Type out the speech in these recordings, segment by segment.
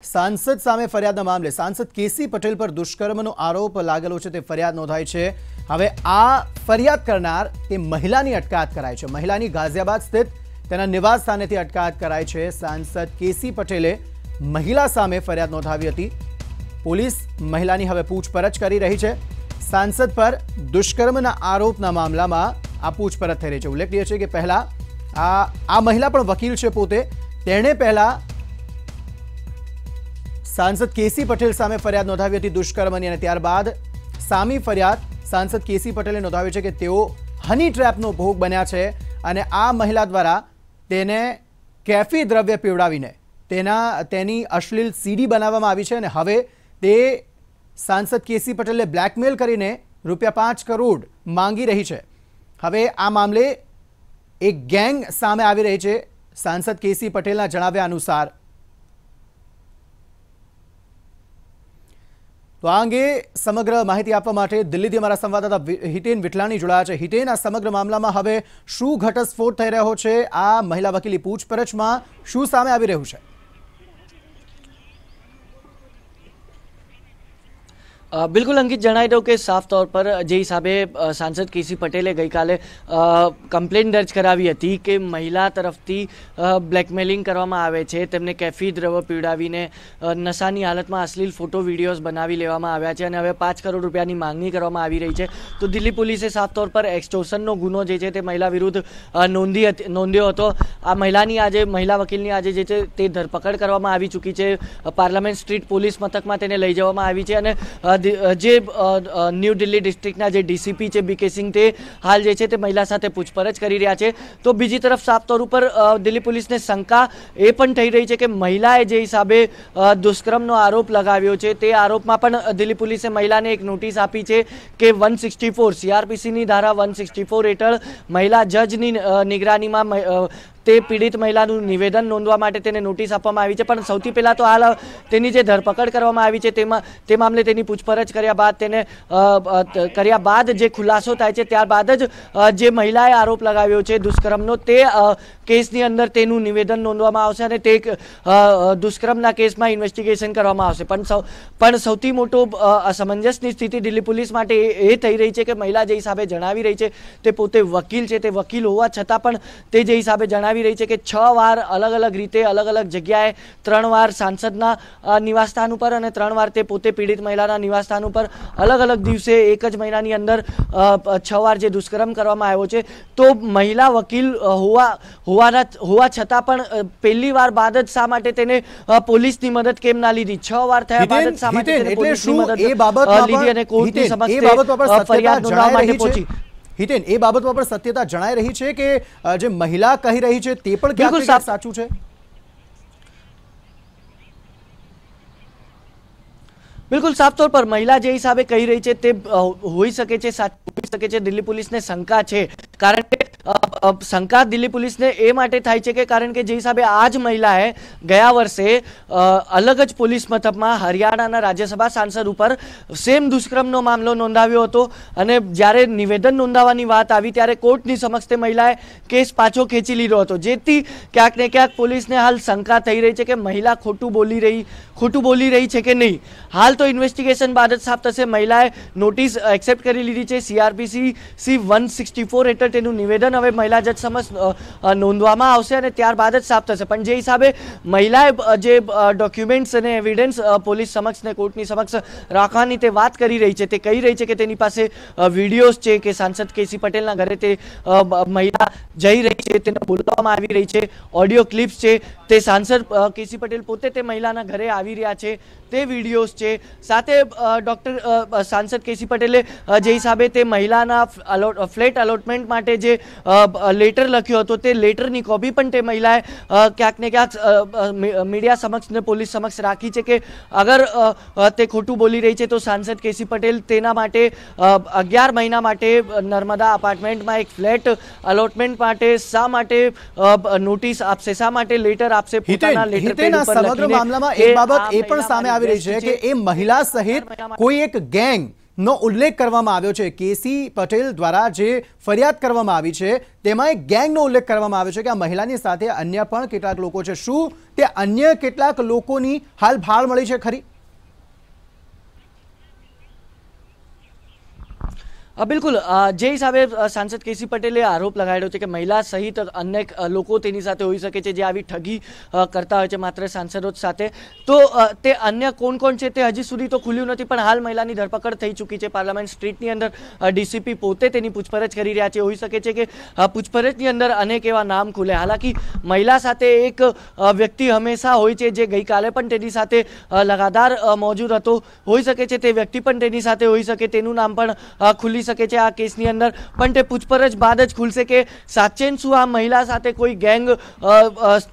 सांसद सामे फरियादना मामले सांसद केसी पटेल पर दुष्कर्मનો આરોપ લાગેલો છે તે ફરિયાદ નોંધાઈ છે। હવે આ ફરિયાદ કરનાર તે મહિલાની અટકાયત કરાઈ છે। મહિલાની ગાઝિયાબાદ સ્થિત તેના નિવાસ સ્થાનેથી અટકાયત કરાઈ છે। सांसद केसी પટેલે મહિલા સામે ફરિયાદ નોંધાવી હતી। પોલીસ મહિલાની હવે પૂછપરછ કરી રહી છે। सांसद પર દુષ્કર્મના આરોપના મામલામાં આ પૂછપરછ થઈ રહી છે। ઉલ્લેખનીય છે કે પહેલા આ મહિલા પણ વકીલ છે પોતે। તેણે પહેલા सांसद केसी पटेल सामे फरियाद नोंधावी हती दुष्कर्मनी अने त्यारबाद सामी फरियाद सांसद केसी पटेले नोंधावी छे के तेओ हनी ट्रेपनो भोग बन्या छे अने आ महिला द्वारा तेने कैफी द्रव्य पीवडावीने तेनी अश्लील सीडी बनाववामां आवी छे अने हवे ते सांसद केसी पटेले ब्लेकमेल करीने ₹5 करोड़ मांगी रही छे। हवे आ मामले एक गैंग सामे आवी रही छे। सांसद केसी पटेलना जणाव्या अनुसार तो आ अंगे समग्र माहिती आपवा माटे दिल्हीथी अमारा संवाददाता हितेन विठलाणी जोड़ाया छे। हितेन, आ समग्र मामलामां हवे शुं घटस्फोट थई रह्यो छे? आ महिला वकीली पूछपरछमां शुं सामे आवी रह्युं छे? बिल्कुल अंकित, जणावी दऊं कि साफ तौर पर जे हिसाबे सांसद केसी पटेले गई काले कम्प्लेन दर्ज करावी हती कि महिला तरफथी ब्लेकमेलिंग करवामां आवे छे, तेमने कैफी द्रव्य पीवडावीने नशानी हालतमां अश्लील फोटो विडियोज बनावी लेवामां आव्या छे अने हवे 5 करोड़ रुपयानी मांगणी करवामां आवी रही छे। तो दिल्ही पोलीसे साफ तौर पर एक्सटोर्शननो गुनो जे छे ते महिला विरुद्ध नोंध्यो हतो। आ महिलानी आजे महिला वकीलनी आजे जे छे ते धरपकड़ करवामां आवी चूकी छे। पार्लामेंट स्ट्रीट पोलीस मथकमां तेने लई जवामां आवी छे अने जे न्यू दिल्ही डिस्ट्रिक्टना जे डीसीपी छे बीके सिंह ते हाल जे छे ते महिला साथे पूछपरछ करी रह्या छे। तो बीजी तरफ साफ तौर पर दिल्ही पोलीसने शंका ए पण थई रही छे कि महिलाए जे हिसाबे दुष्कर्मनो आरोप लगाव्यो छे ते आरोपमां पण दिल्ही पोलीसे महिलाने एक नोटिस आपी छे कि 164 सीआरपीसी नी धारा 164 हेठळ महिला जजनी निगरानीमां ते पीड़ित महिलानुं निवेदन नोंधवा माटे तेने नोटिस आपवामां आवी छे। पण सौथी पहेला तो हाल तेनी जे धरपकड़ करवामां आवी छे ते मामले तेनी पूछपरछ कर्या बाद तेने कर्या बाद जे खुलासो थाय छे त्यारबाद ज जे महिलाए आरोप लगाव्यो छे दुष्कर्मनो ते केसनी अंदर तेनुं निवेदन नोंधवामां आवशे अने ते दुष्कर्मना केसमां इन्वेस्टिगेशन करवामां आवशे। पण सौथी मोटो असमंजसनी स्थिति दिल्ही पोलीस माटे ए थई रही छे कि महिला जे हिसाबे जणावी रही छे ते पोते वकील छे। ते वकील होवा छतां पण ते जे हिसाबे जणावी रही छे कि 6 वार अलग अलग रीते अलग अलग जग्याए 3 वार सांसदना निवासस्थान पर अने 3 वार ते पोते पीड़ित महिलाना निवासस्थान पर अलग अलग दिवसे एक ज महीनानी अंदर 6 वार जे दुष्कर्म करवामां आव्यो छे। तो महिला वकील होवा छतां पण पहली वार बाद ज शा माटे तेने पोलीसनी मदद केम ना लीधी? 6 वार थया बाद ज शा माटे तेने पोलीसनी मदद लीधी अने कोर्टनी समक्ष फरियाद नोंधवा माटे पहोंची? हितेन, ए बाबतमां पण सत्यता जणाई रही छे के जे महिला कही रही छे ते पण क्यांक साचुं छे? बिल्कुल साफ तौर पर महिला जे हिसाबे कही रही है ते होई सके छे, साचुं होई सके छे। दिल्ही पुलिस ने शंका छे कारण के शंका दिल्ली पुलिस ने ए माटे थाय छे के कारण के जे हिसाबे आज महिला है गया वर्षे अलग ज पोलीस मथकमां हरियाणाना राज्यसभा सांसद उपर सेम दुष्कर्मनो मामलो नोंधाव्यो हतो अने ज्यारे निवेदन नोंधाववानी वात आवी त्यारे कोर्टनी समक्ष ते महिलाए केस पाछो खेंची लीधो हतो। जेथी क्यांक ने क्यांक पोलीसने हाल शंका थई रही छे के महिला खोटुं बोली रही छे के नहीं। हाल तो इन्वेस्टिगेशन बाद ज साफ थशे। महिलाए नोटिस एक्सेप्ट करी लीधी छे। सीआरपीसी 164 हेठळ तेनुं निवेदन हवे महिला जज समक्ष नोंधवामां आवशे अने त्यारबाद ज साफ थशे। पण जे हिसाबे महिलाए जे डॉक्युमेंट्स अने एविडन्स पोलीस समक्ष ने कोर्टनी समक्ष राखवानी ते वात करी रही छे ते कही रही छे के तेनी पासे विडियोज छे के सांसद केसी पटेलना घरे ते महिला जई रही छे, तेने बोलाववामां आवी रही छे, ऑडियो क्लिप्स छे, ते सांसद केसी पटेल पोते ते महिलाना घरे आवी रह्या छे ते विडियोज छे। साथे डॉक्टर सांसद केसी पटेले जे हिसाबे ते महिलाना फ्लेट अलॉटमेंट माटे जे लेटर लख्यो हतो ते लेटरनी कॉपी पण ते महिलाए क्यांक ने क्यांक मीडिया समक्ष ने पोलीस समक्ष राखी छे के अगर ते खोटुं बोली रही छे तो सांसद केसी पटेल तेना माटे 11 महीना माटे नर्मदा अपार्टमेंटमां एक फ्लेट अलॉटमेंट माटे शा माटे नोटिस आपशे, शा माटे लेटर आपशे? पोताना लेटर पेड पर समग्र मामलामां एक बाबत ए पण सामे आवी रही छे के ए महिला सहित कोई एक गैंग નો ઉલ્લેખ કરવામાં આવ્યો છે. કેસી પટેલ દ્વારા જે ફરિયાદ કરવામાં આવી છે તેમાં એક ગેંગનો ઉલ્લેખ કરવામાં આવ્યો છે કે આ મહિલાની સાથે અન્ય પણ કેટલાક લોકો છે. શું તે અન્ય કેટલાક લોકોની હાલ ભાળ મળી છે ખરી? બિલકુલ, જે હિસાબે સાંસદ કેસી પટેલે આરોપ લગાડ્યો છે કે મહિલા સહિત અન્ય લોકો તેની સાથે હોઈ શકે છે જે આવી ઠગી કરતા હોય છે માત્ર સાંસદો સાથે, તો તે અન્ય કોણ કોણ છે તે હજી સુધી તો ખુલ્યું નથી. પણ હાલ મહિલાની ધરપકડ થઈ ચૂકી છે. પાર્લામેન્ટ સ્ટ્રીટની અંદર ડીસીપી પોતે તેની પૂછપરછ કરી રહ્યા છે. હોઈ શકે છે કે પૂછપરછની અંદર અનેક એવા નામ ખુલે. હાલાકી મહિલા સાથે એક વ્યક્તિ હંમેશા હોય છે જે ગઈકાલે પણ તેની સાથે લગાતાર મોજૂદ હતો. હોઈ શકે છે તે વ્યક્તિ પણ તેની સાથે હોઈ શકે, તેનું નામ પણ ખુલી શકે છે આ કેસની અંદર. પણ તે પૂછપરછ બાદ જ ખુલશે કે સાચે શું આ મહિલા સાથે કોઈ ગેંગ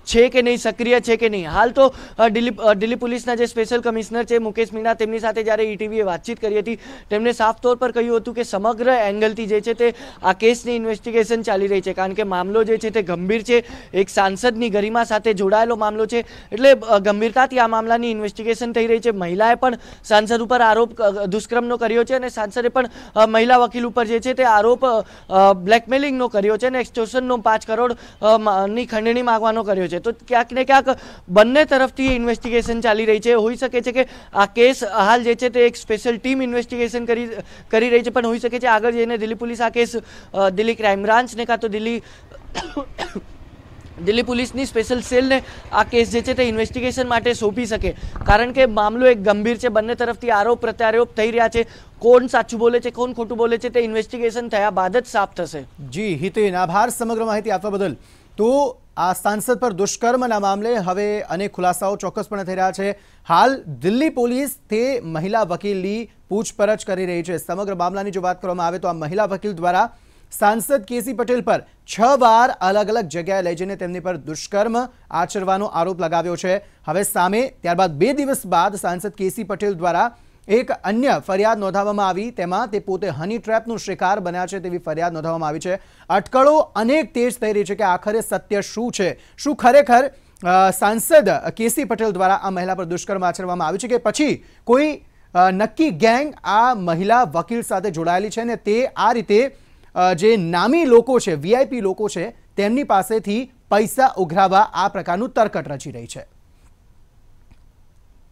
છે કે નહીં, સક્રિય છે કે નહીં. હાલ તો દિલ્હી પોલીસના જે સ્પેશિયલ કમિશનર છે મુકેશ મીણા, તેમની સાથે જ્યારે ઈટીવીએ વાતચીત કરી હતી તેમણે સાફ તौर પર કહ્યું હતું કે સમગ્ર એંગલથી જે છે તે આ કેસની ઇન્વેસ્ટિગેશન ચાલી રહી છે. કારણ કે મામલો જે છે તે ગંભીર છે, એક સાંસદની ગરિમા સાથે જોડાયેલો મામલો છે, એટલે ગંભીરતાથી આ મામલાની ઇન્વેસ્ટિગેશન થઈ રહી છે. મહિલાએ પણ સાંસદ ઉપર આરોપ દુષ્કર્મનો કર્યો છે અને સાંસદે પણ મહિલા વકીલ ઉપર જે છે તે આરોપ બ્લેકમેલિંગનો કર્યો છે અને એક્સટોર્શનનો 5 કરોડ ની ખંડણી માંગવાનો કર્યો છે. તો ક્યાંક ને ક્યાંક બંને તરફથી ઇન્વેસ્ટિગેશન ચાલી રહી છે. હોઈ શકે છે કે આ કેસ હાલ જે છે તે એક સ્પેશિયલ ટીમ ઇન્વેસ્ટિગેશન કરી રહી છે, પણ હોઈ શકે છે આગળ જઈને દિલ્હી પોલીસ આ કેસ દિલ્હી ક્રાઇમ બ્રાન્ચને કાં તો દિલ્હી પોલીસની સ્પેશિયલ સેલને આ કેસ જે છે તે ઇન્વેસ્ટિગેશન માટે સોંપી શકે. કારણ કે મામલો એક ગંભીર છે, બંને તરફથી આરોપ પ્રત્યારોપ થઈ રહ્યા છે. કોણ સાચું બોલે છે, કોણ ખોટું બોલે છે તે ઇન્વેસ્ટિગેશન થયા બાદ જ સાફ થશે. જી હિતેન, આભાર સમગ્ર માહિતી આપવા બદલ. તો આ સાંસદ પર દુષ્કર્મના મામલે હવે અનેક ખુલાસાઓ ચોક્કસપણે થઈ રહ્યા છે. હાલ દિલ્હી પોલીસ તે મહિલા વકીલની પૂછપરછ કરી રહી છે. સમગ્ર મામલાની જો વાત કરવામાં આવે તો આ મહિલા વકીલ દ્વારા સાંસદ કેસી પટેલ પર 6 વાર અલગ અલગ જગ્યાએ લઈ જઈને તેમની પર દુષ્કર્મ આચરવાનો આરોપ લગાવ્યો છે. હવે સામે ત્યારબાદ 2 દિવસ બાદ સાંસદ કેસી પટેલ દ્વારા એક અન્ય ફરિયાદ નોંધાવવામાં આવી. તેમાં તે પોતે હની ટ્રેપનો શિકાર બન્યા છે તેવી ફરિયાદ નોંધાવવામાં આવી છે. અટકળો અનેક તેજ થઈ રહી છે કે આખરે સત્ય શું છે. શું ખરેખર સાંસદ કેસી પટેલ દ્વારા આ મહિલા પર દુષ્કર્મ આચરવામાં આવ્યું છે કે પછી કોઈ નક્કી ગેંગ આ મહિલા વકીલ સાથે જોડાયેલી છે ને તે આ રીતે જે નામી લોકો છે, વીઆઈપી લોકો છે, તેમની પાસેથી પૈસા ઉઘરાવવા આ પ્રકારનું તરકટ રચી રહી છે.